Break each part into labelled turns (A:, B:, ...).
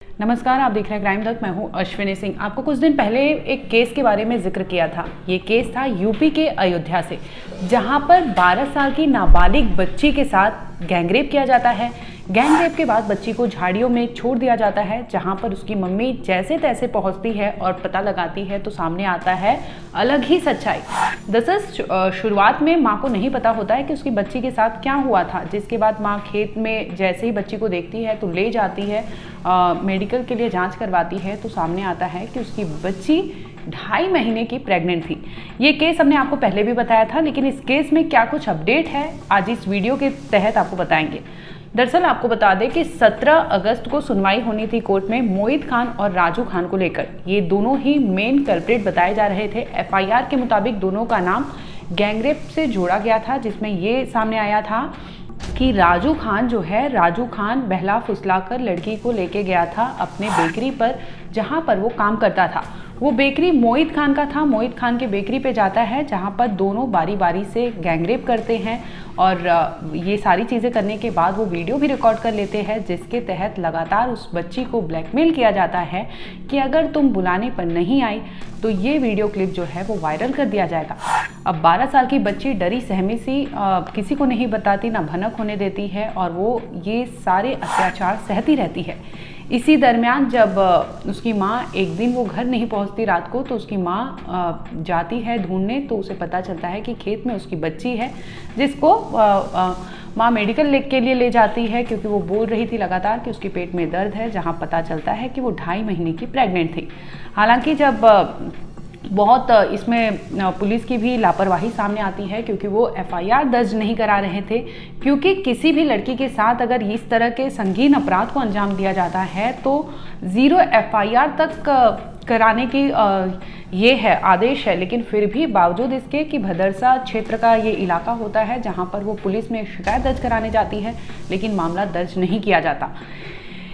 A: नमस्कार, आप देख रहे हैं क्राइम तक। मैं हूं अश्विनी सिंह। आपको कुछ दिन पहले एक केस के बारे में जिक्र किया था। ये केस था यूपी के अयोध्या से, जहां पर 12 साल की नाबालिग बच्ची के साथ गैंगरेप किया जाता है। गैंगरेप के बाद बच्ची को झाड़ियों में छोड़ दिया जाता है, जहां पर उसकी मम्मी जैसे तैसे पहुंचती है और पता लगाती है तो सामने आता है अलग ही सच्चाई। दरअसल शुरुआत में माँ को नहीं पता होता है कि उसकी बच्ची के साथ क्या हुआ था, जिसके बाद माँ खेत में जैसे ही बच्ची को देखती है तो ले जाती है, मेडिकल के लिए जांच करवाती है तो सामने आता है कि उसकी बच्ची 2.5 महीने की प्रेग्नेंट थी। ये केस हमने आपको पहले भी बताया था, लेकिन इस केस में क्या कुछ अपडेट है आज इस वीडियो के तहत आपको बताएंगे। दरअसल आपको बता दें कि 17 अगस्त को सुनवाई होनी थी कोर्ट में मोहित खान और राजू खान को लेकर। ये दोनों ही मेन कल्प्रिट बताए जा रहे थे। एफआईआर के मुताबिक दोनों का नाम गैंगरेप से जोड़ा गया था, जिसमें ये सामने आया था कि राजू खान बहला फुसला कर लड़की को लेके गया था अपने बेकरी पर, जहां पर वो काम करता था। वो बेकरी मोहित खान का था। मोहित खान के बेकरी पे जाता है, जहां पर दोनों बारी बारी से गैंगरेप करते हैं और ये सारी चीज़ें करने के बाद वो वीडियो भी रिकॉर्ड कर लेते हैं, जिसके तहत लगातार उस बच्ची को ब्लैकमेल किया जाता है कि अगर तुम बुलाने पर नहीं आई तो ये वीडियो क्लिप जो है वो वायरल कर दिया जाएगा। अब 12 साल की बच्ची डरी सहमी सी किसी को नहीं बताती, ना भनक होने देती है और वो ये सारे अत्याचार सहती रहती है। इसी दरमियान जब उसकी माँ एक दिन वो घर नहीं पहुँचती रात को, तो उसकी माँ जाती है ढूंढने, तो उसे पता चलता है कि खेत में उसकी बच्ची है, जिसको माँ मेडिकल के लिए ले जाती है, क्योंकि वो बोल रही थी लगातार कि उसके पेट में दर्द है, जहाँ पता चलता है कि वो 2.5 महीने की प्रेग्नेंट थी। हालांकि जब बहुत इसमें पुलिस की भी लापरवाही सामने आती है, क्योंकि वो एफआईआर दर्ज नहीं करा रहे थे, क्योंकि किसी भी लड़की के साथ अगर इस तरह के संगीन अपराध को अंजाम दिया जाता है तो 0 एफआईआर तक कराने की ये है आदेश है। लेकिन फिर भी बावजूद इसके कि भदरसा क्षेत्र का ये इलाका होता है, जहाँ पर वो पुलिस में शिकायत दर्ज कराने जाती है, लेकिन मामला दर्ज नहीं किया जाता।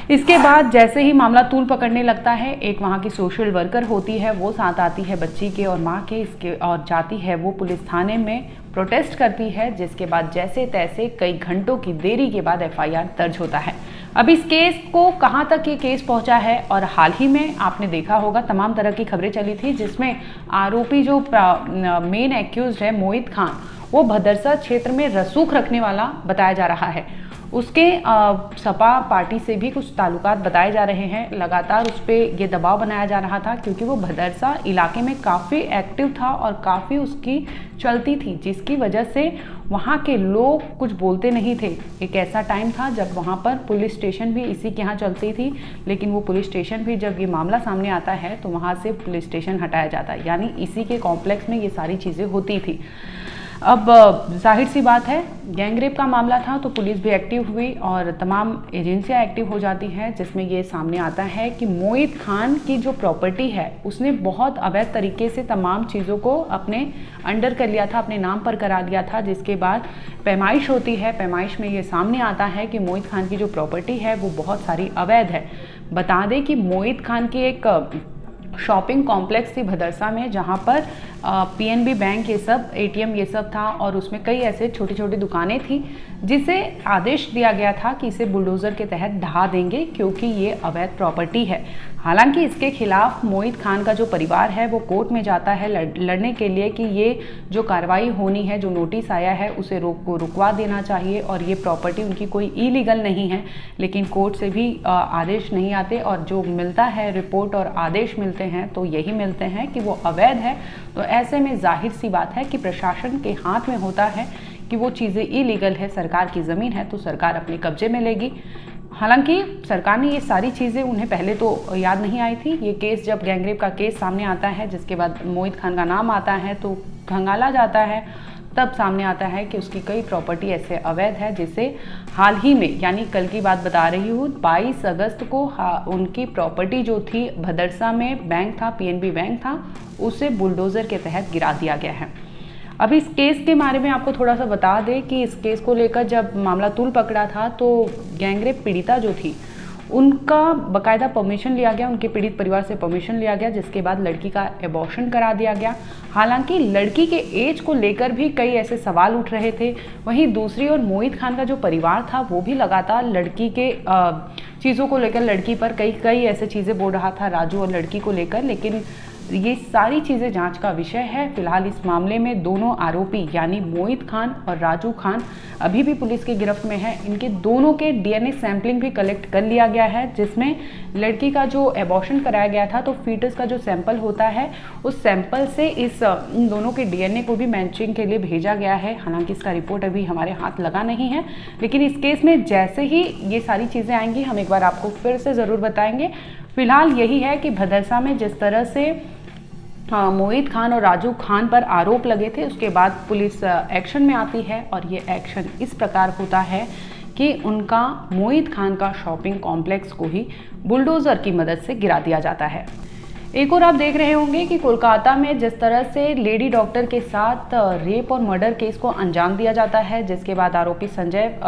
A: इसके बाद जैसे ही मामला तूल पकड़ने लगता है, एक वहाँ की सोशल वर्कर होती है, वो साथ आती है बच्ची के और माँ के, इसके और जाती है वो पुलिस थाने में, प्रोटेस्ट करती है, जिसके बाद जैसे तैसे कई घंटों की देरी के बाद एफआईआर दर्ज होता है। अब इस केस को कहाँ तक ये केस पहुँचा है, और हाल ही में आपने देखा होगा तमाम तरह की खबरें चली थी, जिसमें आरोपी जो मेन एक्यूज्ड है मोहित खान, वो भदरसा क्षेत्र में रसूख रखने वाला बताया जा रहा है। उसके सपा पार्टी से भी कुछ ताल्लुकात बताए जा रहे हैं। लगातार उस पर ये दबाव बनाया जा रहा था, क्योंकि वो भदरसा इलाके में काफ़ी एक्टिव था और काफ़ी उसकी चलती थी, जिसकी वजह से वहाँ के लोग कुछ बोलते नहीं थे। एक ऐसा टाइम था जब वहाँ पर पुलिस स्टेशन भी इसी के यहाँ चलती थी, लेकिन वो पुलिस स्टेशन भी जब ये मामला सामने आता है तो वहाँ से पुलिस स्टेशन हटाया जाता है, यानी इसी के कॉम्प्लेक्स में ये सारी चीज़ें होती थी। अब जाहिर सी बात है, गैंगरेप का मामला था तो पुलिस भी एक्टिव हुई और तमाम एजेंसियां एक्टिव हो जाती हैं, जिसमें ये सामने आता है कि मोहित खान की जो प्रॉपर्टी है उसने बहुत अवैध तरीके से तमाम चीज़ों को अपने अंडर कर लिया था, अपने नाम पर करा लिया था। जिसके बाद पैमाइश होती है, पैमाइश में ये सामने आता है कि मोहित खान की जो प्रॉपर्टी है वो बहुत सारी अवैध है। बता दें कि मोहित खान की एक शॉपिंग कॉम्प्लेक्स थी भदरसा में, जहाँ पर पीएनबी बैंक ये सब, एटीएम ये सब था, और उसमें कई ऐसे छोटी छोटी दुकानें थी, जिसे आदेश दिया गया था कि इसे बुलडोज़र के तहत ढहा देंगे, क्योंकि ये अवैध प्रॉपर्टी है। हालांकि इसके खिलाफ मोहित खान का जो परिवार है वो कोर्ट में जाता है लड़ने के लिए कि ये जो कार्रवाई होनी है, जो नोटिस आया है उसे रुकवा देना चाहिए, और ये प्रॉपर्टी उनकी कोई इलीगल नहीं है। लेकिन कोर्ट से भी आदेश नहीं आते, और जो मिलता है रिपोर्ट और आदेश मिलते हैं तो यही मिलते हैं कि वो अवैध है। तो ऐसे में जाहिर सी बात है कि प्रशासन के हाथ में होता है कि वो चीज़ें इलीगल है, सरकार की ज़मीन है तो सरकार अपने कब्जे में लेगी। हालांकि सरकार ने ये सारी चीज़ें उन्हें पहले तो याद नहीं आई थी। ये केस जब गैंगरेप का केस सामने आता है, जिसके बाद मोहित खान का नाम आता है तो खंगाला जाता है, तब सामने आता है कि उसकी कई प्रॉपर्टी ऐसे अवैध है, जिसे हाल ही में, यानी कल की बात बता रही हूँ, 22 अगस्त को उनकी प्रॉपर्टी जो थी भदरसा में बैंक था, पीएनबी बैंक था, उसे बुलडोज़र के तहत गिरा दिया गया है। अब इस केस के बारे में आपको थोड़ा सा बता दें कि इस केस को लेकर जब मामला तूल पकड़ा था तो गैंगरेप पीड़िता जो थी उनका बाकायदा परमिशन लिया गया, उनके पीड़ित परिवार से परमिशन लिया गया, जिसके बाद लड़की का एबॉर्शन करा दिया गया। हालांकि लड़की के एज को लेकर भी कई ऐसे सवाल उठ रहे थे। वहीं दूसरी ओर मोहित खान का जो परिवार था वो भी लगातार लड़की के चीज़ों को लेकर, लड़की पर कई ऐसे चीज़ें बोल रहा था राजू और लड़की को लेकर। लेकिन ये सारी चीज़ें जांच का विषय है। फिलहाल इस मामले में दोनों आरोपी यानी मोहित खान और राजू खान अभी भी पुलिस की गिरफ्त में है। इनके दोनों के डीएनए सैंपलिंग भी कलेक्ट कर लिया गया है, जिसमें लड़की का जो एबॉर्शन कराया गया था तो फीटस का जो सैंपल होता है उस सैंपल से इन दोनों के डीएनए को भी मैचिंग के लिए भेजा गया है। हालांकि इसका रिपोर्ट अभी हमारे हाथ लगा नहीं है, लेकिन इस केस में जैसे ही ये सारी चीज़ें आएंगी हम एक बार आपको फिर से ज़रूर बताएंगे। फिलहाल यही है कि भदरसा में जिस तरह से मोहित खान और राजू खान पर आरोप लगे थे, उसके बाद पुलिस एक्शन में आती है और ये एक्शन इस प्रकार होता है कि उनका मोहित खान का शॉपिंग कॉम्प्लेक्स को ही बुलडोज़र की मदद से गिरा दिया जाता है। एक और आप देख रहे होंगे कि कोलकाता में जिस तरह से लेडी डॉक्टर के साथ रेप और मर्डर केस को अंजाम दिया जाता है, जिसके बाद आरोपी संजय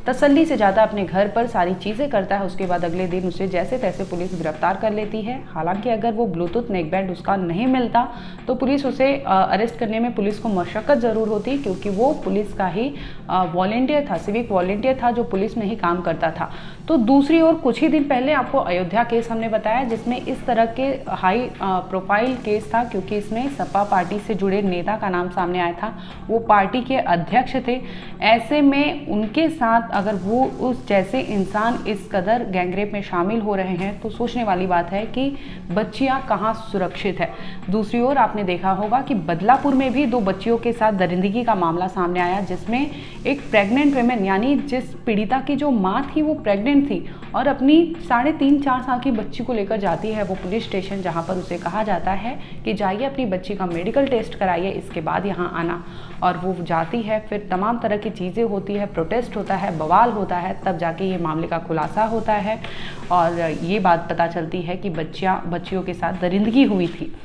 A: तसल्ली से जाता है अपने घर पर, सारी चीज़ें करता है, उसके बाद अगले दिन उसे जैसे तैसे पुलिस गिरफ्तार कर लेती है। हालांकि अगर वो ब्लूटूथ नेकबैंड उसका नहीं मिलता तो पुलिस उसे अरेस्ट करने में पुलिस को मशक्क़त ज़रूर होती, क्योंकि वो पुलिस का ही वॉलेंटियर था, सिविक वॉलेंटियर था जो पुलिस में ही काम करता था। तो दूसरी ओर कुछ ही दिन पहले आपको अयोध्या केस हमने बताया, जिसमें इस तरह के हाई प्रोफाइल केस था, क्योंकि इसमें सपा पार्टी से जुड़े नेता का नाम सामने आया था। वो पार्टी के अध्यक्ष थे। ऐसे में उनके साथ अगर वो उस जैसे इंसान इस कदर गैंगरेप में शामिल हो रहे हैं तो सोचने वाली बात है कि बच्चियां कहाँ सुरक्षित है। दूसरी ओर आपने देखा होगा कि बदलापुर में भी 2 बच्चियों के साथ दरिंदगी का मामला सामने आया, जिसमें एक प्रेग्नेंट वुमेन यानी जिस पीड़िता की जो माँ थी वो प्रेग्नेंट थी और अपनी 3.5-4 साल की बच्ची को लेकर जाती है वो पुलिस स्टेशन, जहाँ पर उसे कहा जाता है कि जाइए अपनी बच्ची का मेडिकल टेस्ट कराइए, इसके बाद यहाँ आना। और वो जाती है, फिर तमाम तरह की चीज़ें होती है, प्रोटेस्ट होता है, बवाल होता है, तब जाके ये मामले का खुलासा होता है और ये बात पता चलती है कि बच्चियों के साथ दरिंदगी हुई थी।